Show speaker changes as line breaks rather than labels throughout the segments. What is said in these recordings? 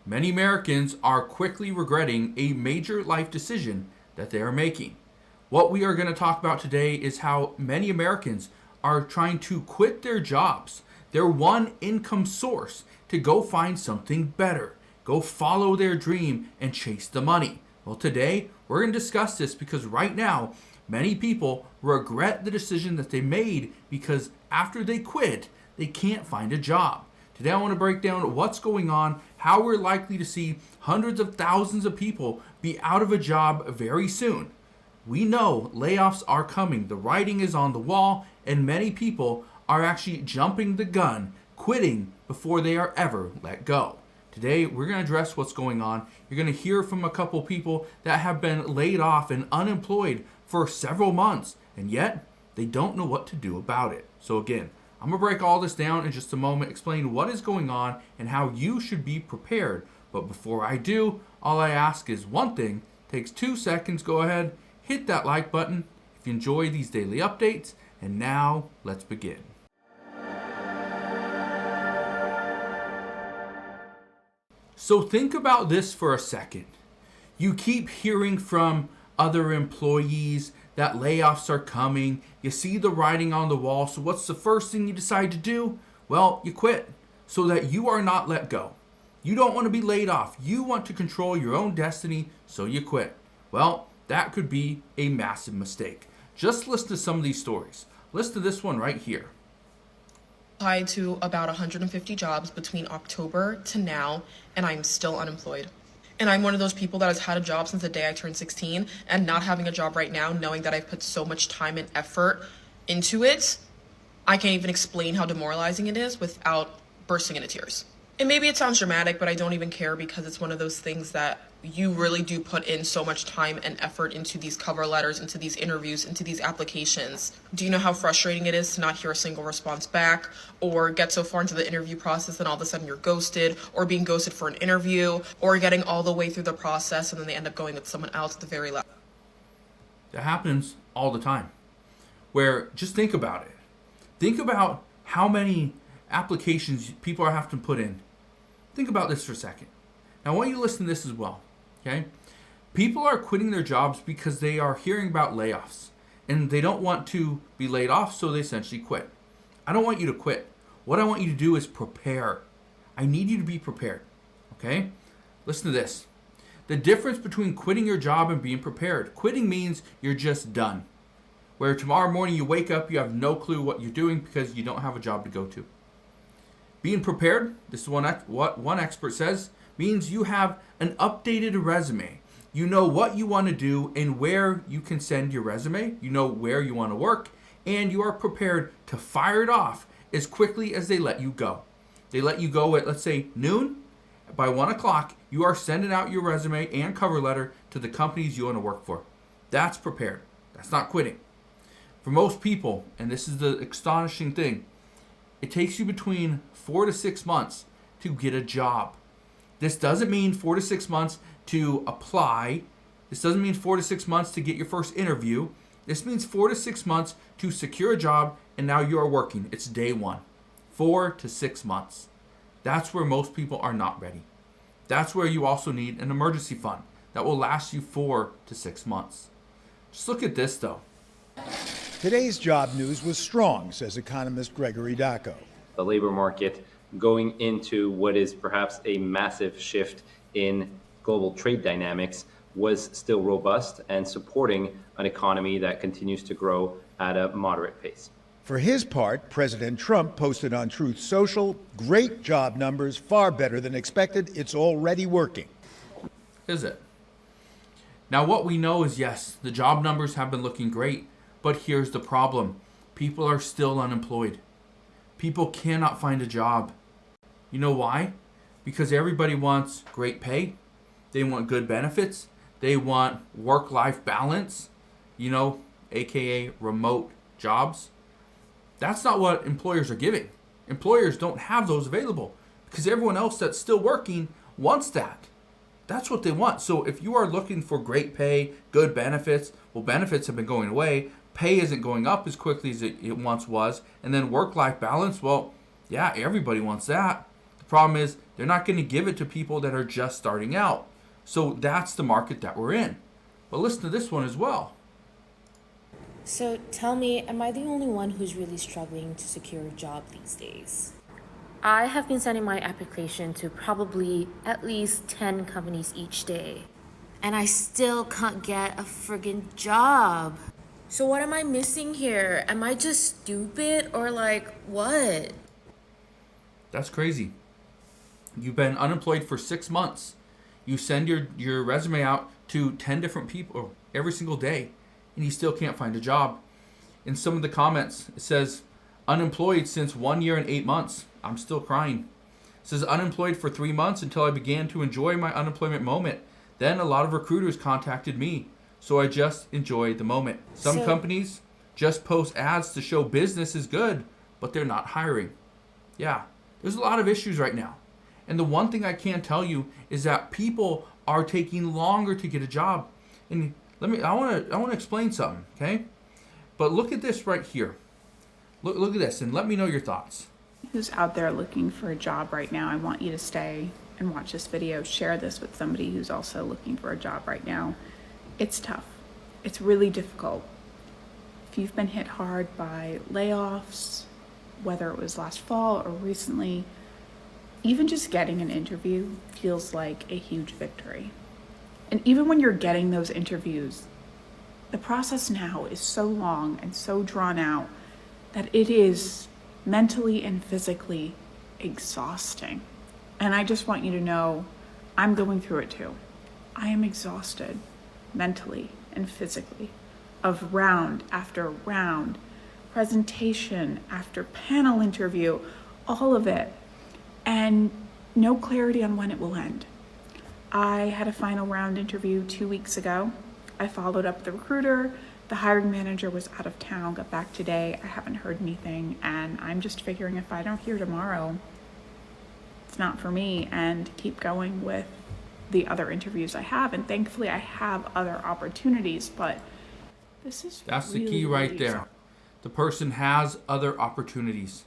Many Americans are quickly regretting a major life decision that they are making. What we are going to talk about today is how many Americans are trying to quit their jobs, their one income source, to go find something better, go follow their dream and chase the money. Well, today we're going to discuss this because right now, many people regret the decision that they made because after they quit, they can't find a job. Today I want to break down what's going on, how we're likely to see hundreds of thousands of people be out of a job very soon. We know layoffs are coming, the writing is on the wall, and many people are actually jumping the gun, quitting before they are ever let go. Today we're going to address what's going on. You're going to hear from a couple people that have been laid off and unemployed for several months, and yet they don't know what to do about it. So again, I'm going to break all this down in just a moment, explain what is going on and how you should be prepared. But before I do, all I ask is one thing. Takes 2 seconds. Go ahead, hit that like button if you enjoy these daily updates. And now, let's begin. So think about this for a second. You keep hearing from other employees that layoffs are coming. You see the writing on the wall. So what's the first thing you decide to do? Well, you quit so that you are not let go. You don't want to be laid off. You want to control your own destiny, so you quit. Well, that could be a massive mistake. Just listen to some of these stories. Listen to this one right here.
Applied to about 150 jobs between October to now, and I'm still unemployed. And I'm one of those people that has had a job since the day I turned 16, and not having a job right now, knowing that I've put so much time and effort into it, I can't even explain how demoralizing it is without bursting into tears. And maybe it sounds dramatic, but I don't even care because it's one of those things that you really do put in so much time and effort into these cover letters, into these interviews, into these applications. Do you know how frustrating it is to not hear a single response back, or get so far into the interview process and all of a sudden you're ghosted, or being ghosted for an interview, or getting all the way through the process and then they end up going with someone else at the very last?
That happens all the time. Where, just think about it. Think about how many applications people are having to put in. Think about this for a second. Now I want you to listen to this as well. Okay? People are quitting their jobs because they are hearing about layoffs and they don't want to be laid off, so they essentially quit. I don't want you to quit. What I want you to do is prepare. I need you to be prepared. Okay? Listen to this. The difference between quitting your job and being prepared. Quitting means you're just done. Where tomorrow morning you wake up, you have no clue what you're doing because you don't have a job to go to. Being prepared, this is what one expert says, means you have an updated resume. You know what you want to do and where you can send your resume. You know where you want to work, and you are prepared to fire it off as quickly as they let you go. They let you go at, let's say, noon. By 1 o'clock, you are sending out your resume and cover letter to the companies you want to work for. That's prepared. That's not quitting. For most people, and this is the astonishing thing, it takes you between 4 to 6 months to get a job. This doesn't mean 4 to 6 months to apply. This doesn't mean 4 to 6 months to get your first interview. This means 4 to 6 months to secure a job, and now you are working. It's day one. 4 to 6 months. That's where most people are not ready. That's where you also need an emergency fund that will last you 4 to 6 months. Just look at this though.
Today's job news was strong, says economist Gregory Dacco.
The labor market going into what is perhaps a massive shift in global trade dynamics was still robust and supporting an economy that continues to grow at a moderate pace.
For his part, President Trump posted on Truth Social, great job numbers, far better than expected. It's already working.
Is it? Now what we know is yes, the job numbers have been looking great, but here's the problem. People are still unemployed. People cannot find a job. You know why? Because everybody wants great pay. They want good benefits. They want work-life balance, aka remote jobs. That's not what employers are giving. Employers don't have those available because everyone else that's still working wants that. That's what they want. So if you are looking for great pay, good benefits, well, benefits have been going away. Pay isn't going up as quickly as it once was. And then work-life balance, well, yeah, everybody wants that. The problem is They're not going to give it to people that are just starting out. So that's the market that we're in. But listen to this one as well.
So tell me, am I the only one who's really struggling to secure a job these days? I have been sending my application to probably at least 10 companies each day, and I still can't get a friggin' job. So what am I missing here? Am I just stupid or like what?
That's crazy. You've been unemployed for 6 months. You send your resume out to 10 different people every single day, and you still can't find a job. In some of the comments, it says, unemployed since 1 year and 8 months. I'm still crying. It says, unemployed for 3 months until I began to enjoy my unemployment moment. Then a lot of recruiters contacted me, so I just enjoyed the moment. Some companies just post ads to show business is good, but they're not hiring. Yeah, there's a lot of issues right now. And the one thing I can tell you is that people are taking longer to get a job. And I want to explain something, okay? But look at this right here. Look at this and let me know your thoughts.
Who's out there looking for a job right now, I want you to stay and watch this video. Share this with somebody who's also looking for a job right now. It's tough. It's really difficult. If you've been hit hard by layoffs, whether it was last fall or recently, even just getting an interview feels like a huge victory. And even when you're getting those interviews, the process now is so long and so drawn out that it is mentally and physically exhausting. And I just want you to know, I'm going through it too. I am exhausted mentally and physically of round after round, presentation after panel interview, all of it, and no clarity on when it will end. I had a final round interview 2 weeks ago. I followed up with the recruiter. The hiring manager was out of town, got back today. I haven't heard anything, and I'm just figuring if I don't hear tomorrow, it's not for me, and keep going with the other interviews I have. And thankfully I have other opportunities, but this is
That's
really,
the key right
really
there. The person has other opportunities.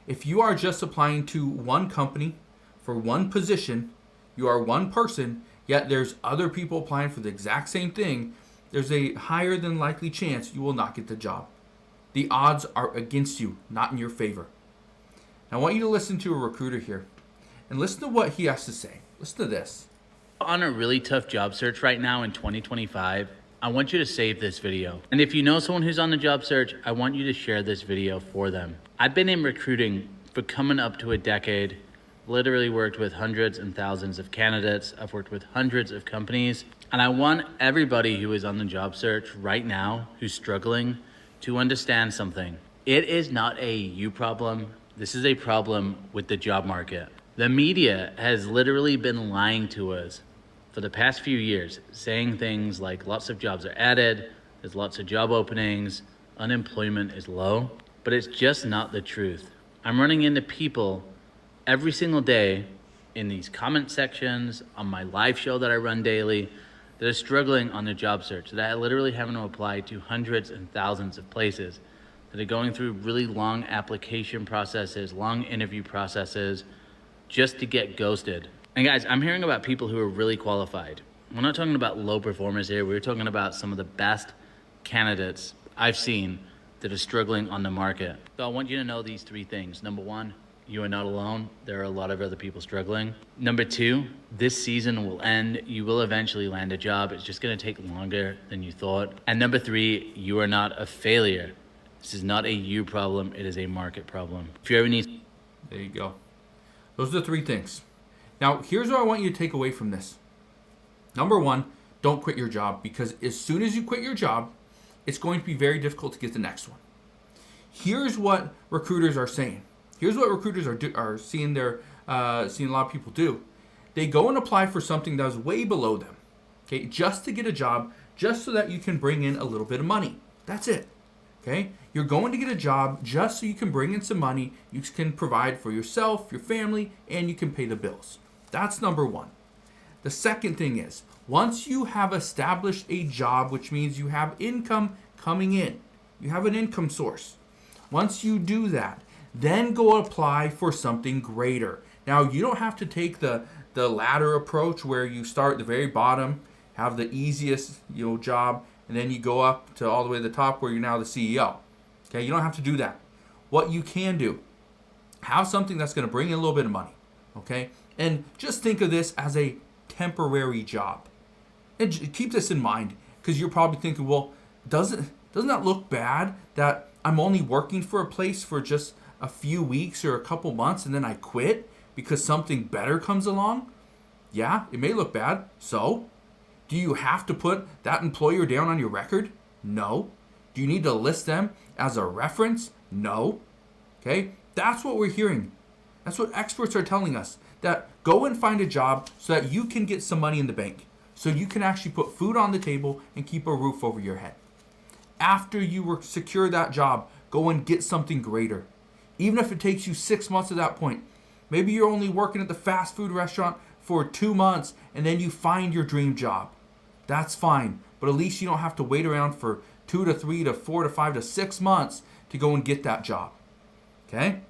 If you are just applying to one company for one position, you are one person, yet there's other people applying for the exact same thing, there's a higher than likely chance you will not get the job. The odds are against you, not in your favor. Now I want you to listen to a recruiter here and listen to what he has to say. Listen to this.
On a really tough job search right now in 2025, I want you to save this video. And if you know someone who's on the job search, I want you to share this video for them. I've been in recruiting for coming up to a decade, literally worked with hundreds and thousands of candidates. I've worked with hundreds of companies. And I want everybody who is on the job search right now, who's struggling, to understand something. It is not a you problem. This is a problem with the job market. The media has literally been lying to us for the past few years, saying things like lots of jobs are added, there's lots of job openings, unemployment is low, but it's just not the truth. I'm running into people every single day in these comment sections, on my live show that I run daily, that are struggling on their job search, that are literally having to apply to hundreds and thousands of places, that are going through really long application processes, long interview processes, just to get ghosted. And guys, I'm hearing about people who are really qualified. We're not talking about low performers here. We're talking about some of the best candidates I've seen that are struggling on the market. So I want you to know these three things. Number one, you are not alone. There are a lot of other people struggling. Number two, this season will end. You will eventually land a job. It's just gonna take longer than you thought. And number three, you are not a failure. This is not a you problem, it is a market problem. If you ever need...
There you go. Those are the three things. Now, here's what I want you to take away from this. Number one, don't quit your job, because as soon as you quit your job, it's going to be very difficult to get the next one. Here's what recruiters are saying. Here's what recruiters are seeing seeing a lot of people do. They go and apply for something that is way below them, okay, just to get a job, just so that you can bring in a little bit of money. That's it. Okay, you're going to get a job just so you can bring in some money. You can provide for yourself, your family, and you can pay the bills. That's number one. The second thing is, once you have established a job, which means you have income coming in, you have an income source. Once you do that, then go apply for something greater. Now, you don't have to take the ladder approach where you start at the very bottom, have the easiest job, and then you go up to all the way to the top where you're now the CEO. Okay, you don't have to do that. What you can do, have something that's going to bring in a little bit of money. Okay, and just think of this as a temporary job. And keep this in mind, because you're probably thinking, well, doesn't that look bad that I'm only working for a place for just a few weeks or a couple months and then I quit because something better comes along? Yeah, it may look bad. So, do you have to put that employer down on your record? No. Do you need to list them as a reference? No. Okay, that's what we're hearing. That's what experts are telling us, that go and find a job so that you can get some money in the bank, so you can actually put food on the table and keep a roof over your head. After you secure that job, go and get something greater. Even if it takes you 6 months at that point. Maybe you're only working at the fast food restaurant for 2 months and then you find your dream job. That's fine, but at least you don't have to wait around for 2 to 3 to 4 to 5 to 6 months to go and get that job. Okay?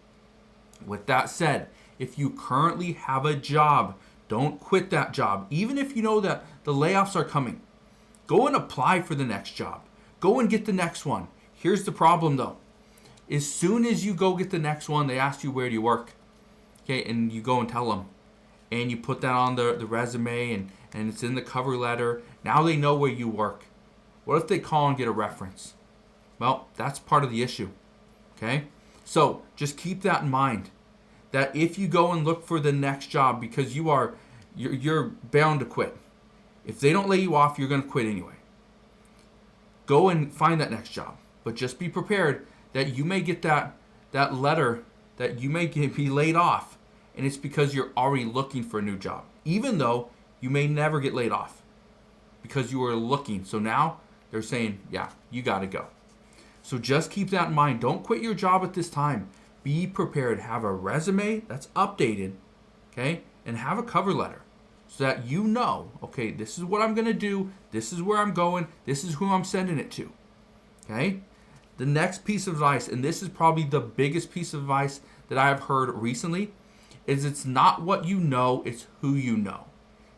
With that said, if you currently have a job, don't quit that job. Even if you know that the layoffs are coming, go and apply for the next job. Go and get the next one. Here's the problem though. As soon as you go get the next one, they ask you, where do you work? Okay, and you go and tell them. And you put that on the resume and it's in the cover letter. Now they know where you work. What if they call and get a reference? Well, that's part of the issue. Okay? So just keep that in mind. That if you go and look for the next job, because you're bound to quit. If they don't lay you off, you're going to quit anyway. Go and find that next job. But just be prepared that you may get that letter that you may be laid off. And it's because you're already looking for a new job. Even though you may never get laid off. Because you were looking. So now they're saying, yeah, you got to go. So just keep that in mind. Don't quit your job at this time. Be prepared. Have a resume that's updated. Okay? And have a cover letter. So that you know, okay, this is what I'm going to do. This is where I'm going. This is who I'm sending it to. Okay? The next piece of advice, and this is probably the biggest piece of advice that I have heard recently, is it's not what you know, it's who you know.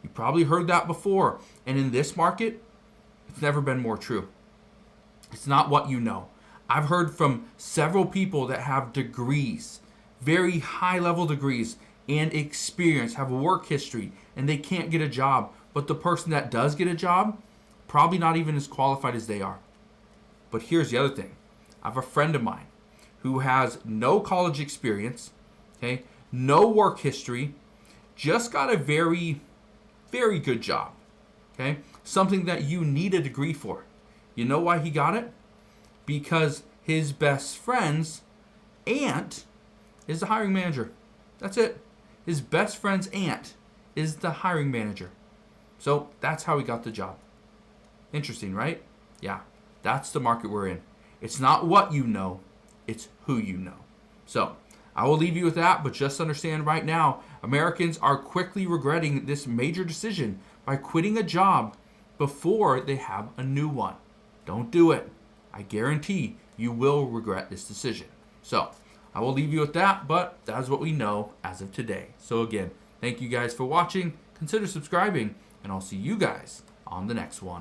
You probably heard that before. And in this market, it's never been more true. It's not what you know. I've heard from several people that have degrees, very high level degrees, and experience, have a work history, and they can't get a job. But the person that does get a job, probably not even as qualified as they are. But here's the other thing. I have a friend of mine who has no college experience, okay, no work history, just got a very, very good job, okay, something that you need a degree for. You know why he got it? Because his best friend's aunt is the hiring manager. That's it. His best friend's aunt is the hiring manager. So that's how he got the job. Interesting, right? Yeah, that's the market we're in. It's not what you know, it's who you know. So I will leave you with that, but just understand right now, Americans are quickly regretting this major decision by quitting a job before they have a new one. Don't do it. I guarantee you will regret this decision. So I will leave you with that, but that is what we know as of today. So again, thank you guys for watching. Consider subscribing, and I'll see you guys on the next one.